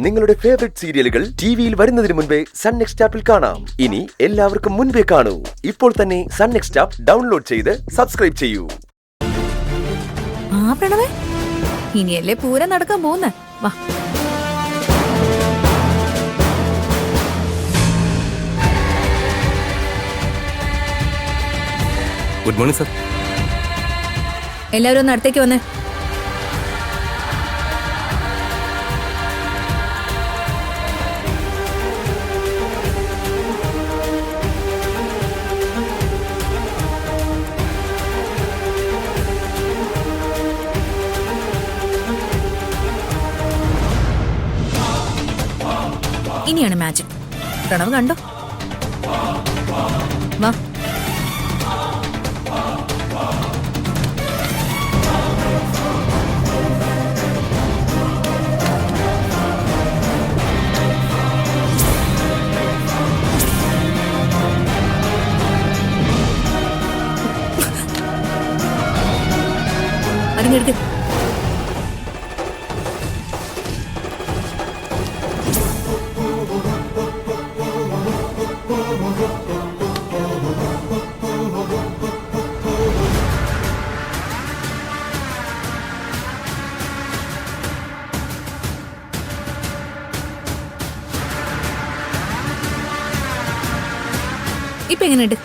നിങ്ങളുടെ ഫേവറേറ്റ് സീരിയലുകൾ ടിവിയിൽ വരുന്നതിന് മുൻപേ സൺ നെക്സ്റ്റ് ആപ്പിൽ കാണാം. ഇനി എല്ലാവർക്കും മുൻപേ കാണൂ. ഇപ്പോൾ തന്നെ സൺ നെക്സ്റ്റ് ആപ്പ് ഡൗൺലോഡ് ചെയ്ത് സബ്സ്ക്രൈബ് ചെയ്യൂ. ആ പ്രണവേ, ഇനിയല്ലേ പൂരം നടക്കാൻ പോകുന്നേ. വാ. Good morning sir. എല്ലാവരും ഒന്ന് അടുത്തേക്ക് വന്നേ. ഇനിയാണ് മാജിക്. പ്രണവ് കണ്ടോ? വാ. അതിങ്ങെടുക്ക്. ഇപ്പൊ എങ്ങനെയുണ്ട്?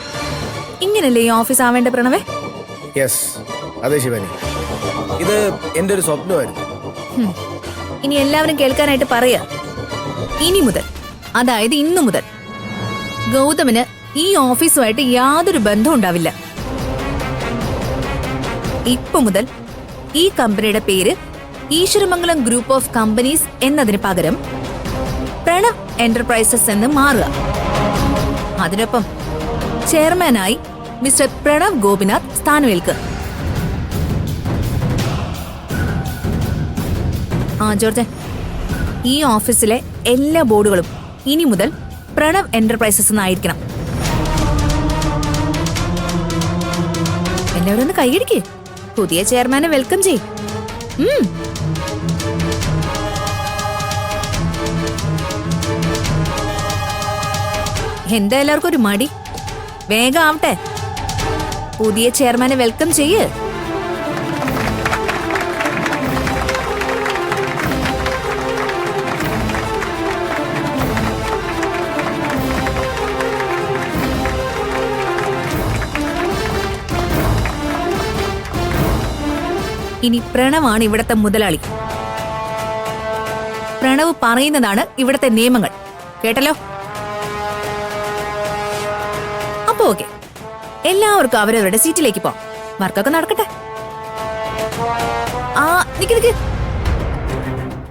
ഇങ്ങനല്ലേ ഈ ഓഫീസ് ആവേണ്ട പ്രണവേ? യെസ്, അതെ ശിവാനി, ഇത് എന്റെ ഒരു സ്വപ്നമായിരുന്നു. ഇനി എല്ലാവരും കേൾക്കാനായിട്ട് പറയാ. ഇനി മുതൽ, അതായത് ഇന്നു മുതൽ ഗൗതമിന് ഈ ഓഫീസുമായിട്ട് യാതൊരു ബന്ധവും ഉണ്ടാവില്ല. ഇപ്പൊ മുതൽ ഈ കമ്പനിയുടെ പേര് ഈശ്വരമംഗലം ഗ്രൂപ്പ് ഓഫ് കമ്പനീസ് എന്നതിന് പകരം പ്രണവ് എന്റർപ്രൈസസ് എന്ന് മാറുക. അതിനൊപ്പം ചെയർമാനായി മിസ്റ്റർ പ്രണവ് ഗോപിനാഥ് സ്ഥാനമേൽക്കുക. ജോർജ്, ഈ ഓഫീസിലെ എല്ലാ ബോർഡുകളും ഇനി മുതൽ പ്രണവ് എന്റർപ്രൈസസ് എന്നായിരിക്കണം. എല്ലാവരും ഒന്ന് കൈയടിക്ക്. പുതിയ ചെയർമാനെ വെൽക്കം ചെയ്യും. എന്താ എല്ലാവർക്കും ഒരു മടി? വേഗം ആവട്ടെ. പുതിയ ചെയർമാനെ വെൽക്കം ചെയ്യ്. ഇനി പ്രണവാണ് ഇവിടത്തെ മുതലാളി. പ്രണവ് പറയുന്നതാണ് ഇവിടത്തെ നിയമങ്ങൾ. കേട്ടല്ലോ? അപ്പൊ ഓക്കെ, എല്ലാവർക്കും അവരവരുടെ സീറ്റിലേക്ക് പോവാം. വർക്കൊക്കെ നടക്കട്ടെ. നിക്ക്.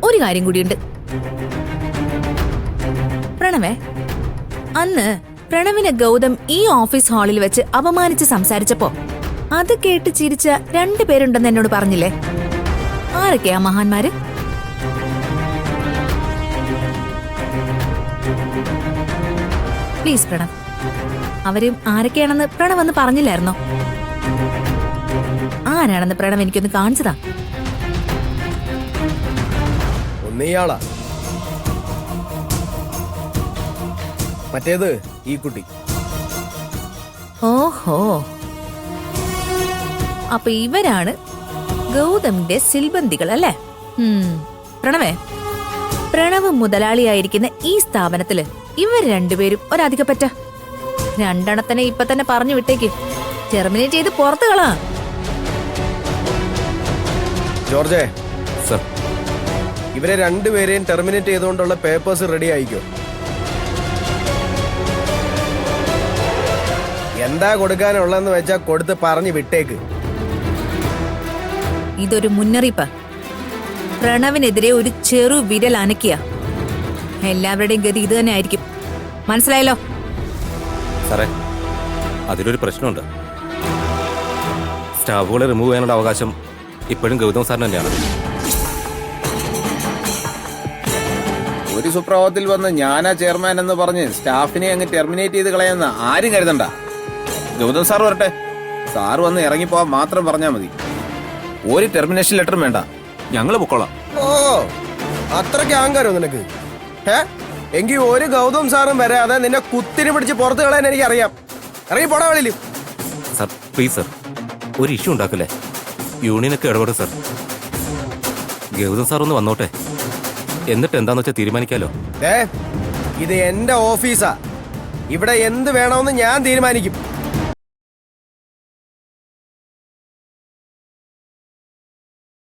ഒരു കാര്യം കൂടിയുണ്ട്. പ്രണവേ, അന്ന് പ്രണവിനെ ഗൗതം ഈ ഓഫീസ് ഹാളിൽ വെച്ച് അപമാനിച്ച് സംസാരിച്ചപ്പോ അത് കേട്ട് ചിരിച്ച 2 പേരുണ്ടെന്ന് എന്നോട് പറഞ്ഞില്ലേ? ആരൊക്കെയാ മഹാന്മാര്? പ്ലീസ് പ്രണവ്, അവരും ആരൊക്കെയാണെന്ന് പ്രണവ് ഒന്ന് പറഞ്ഞില്ലായിരുന്നോ? ആരാണെന്ന് പ്രണവ് എനിക്കൊന്ന് കാണിച്ചതാ. ഒന്നേയാളാ, മറ്റേത് ഈ കുട്ടി. ഓഹോ, അപ്പൊ ഇവരാണ് ഗൗതമിന്റെ സിൽബന്തികൾ അല്ലേ? പ്രണവേ, പ്രണവ് മുതലാളിയായിരിക്കുന്ന ഈ സ്ഥാപനത്തില് ഇവർ 2 പേരും ഒരധികപ്പറ്റ. 2 എണ്ണത്തിനെ ഇപ്പൊ തന്നെ പറഞ്ഞു വിട്ടേക്ക്. ടെർമിനേറ്റ് ചെയ്ത് പുറത്തു കളാ. ജോർജേ സർ, ഇവരെ 2 പേരെയും ടെർമിനേറ്റ് ചെയ്തുകൊണ്ടുള്ള പേപ്പേഴ്സ് റെഡി ആയിക്കോ. എന്താ കൊടുക്കാനുള്ളതെന്ന് വെച്ചാ കൊടുത്ത് പറഞ്ഞു വിട്ടേക്ക്. ഇതൊരു മുന്നറിയിപ്പ്. പ്രണവിനെതിരെ ഒരു ചെറു വിരൽ അനക്കിയ എല്ലാവരുടെയും ഗതി ഇത് തന്നെ ആയിരിക്കും. മനസ്സിലായല്ലോ? സാറേ, അതിലൊരു പ്രശ്നമുണ്ട്. സ്റ്റാഫുകളെ റിമൂവ് ചെയ്യാനുള്ള അവകാശം ഇപ്പോഴും ഗൗതം സാറിന് തന്നെയാണ്. ഒരു സുപ്രഭാതത്തിൽ വന്ന് ഞാനാ ചെയർമാൻ എന്ന് പറഞ്ഞ് സ്റ്റാഫിനെ അങ്ങ് ടെർമിനേറ്റ് ചെയ്ത് കളയാന്ന് ആരും കരുതണ്ട. ഗൗതം സാർ വരട്ടെ. സാർ വന്ന് ഇറങ്ങിപ്പോവാൻ മാത്രം പറഞ്ഞാൽ മതി. ഒരു ടെർമിനേഷൻ ലെറ്ററും വേണ്ട, ഞങ്ങൾ പൊക്കോളാം. ഓ, അത്രയ്ക്ക് അഹങ്കാരോ നിനക്ക്? എങ്കിൽ ഒരു ഗൗതം സാറും വരാതെ നിന്നെ കുത്തിരി പിടിച്ച് പുറത്ത് കളയാൻ എനിക്കറിയാം. ഇറങ്ങി പോടാ വെളിയിൽ. സാർ പ്ലീസ് സാർ, ഒരു ഇഷ്യൂ ഉണ്ടാക്കില്ലേ? യൂണിയനൊക്കെ ഇടപെടും സാർ. ഗൗതം സാർ ഒന്ന് വന്നോട്ടെ, എന്നിട്ട് എന്താന്ന് വെച്ചാൽ തീരുമാനിക്കാലോ. ഇത് എന്റെ ഓഫീസാ. ഇവിടെ എന്ത് വേണമെന്ന് ഞാൻ തീരുമാനിക്കും.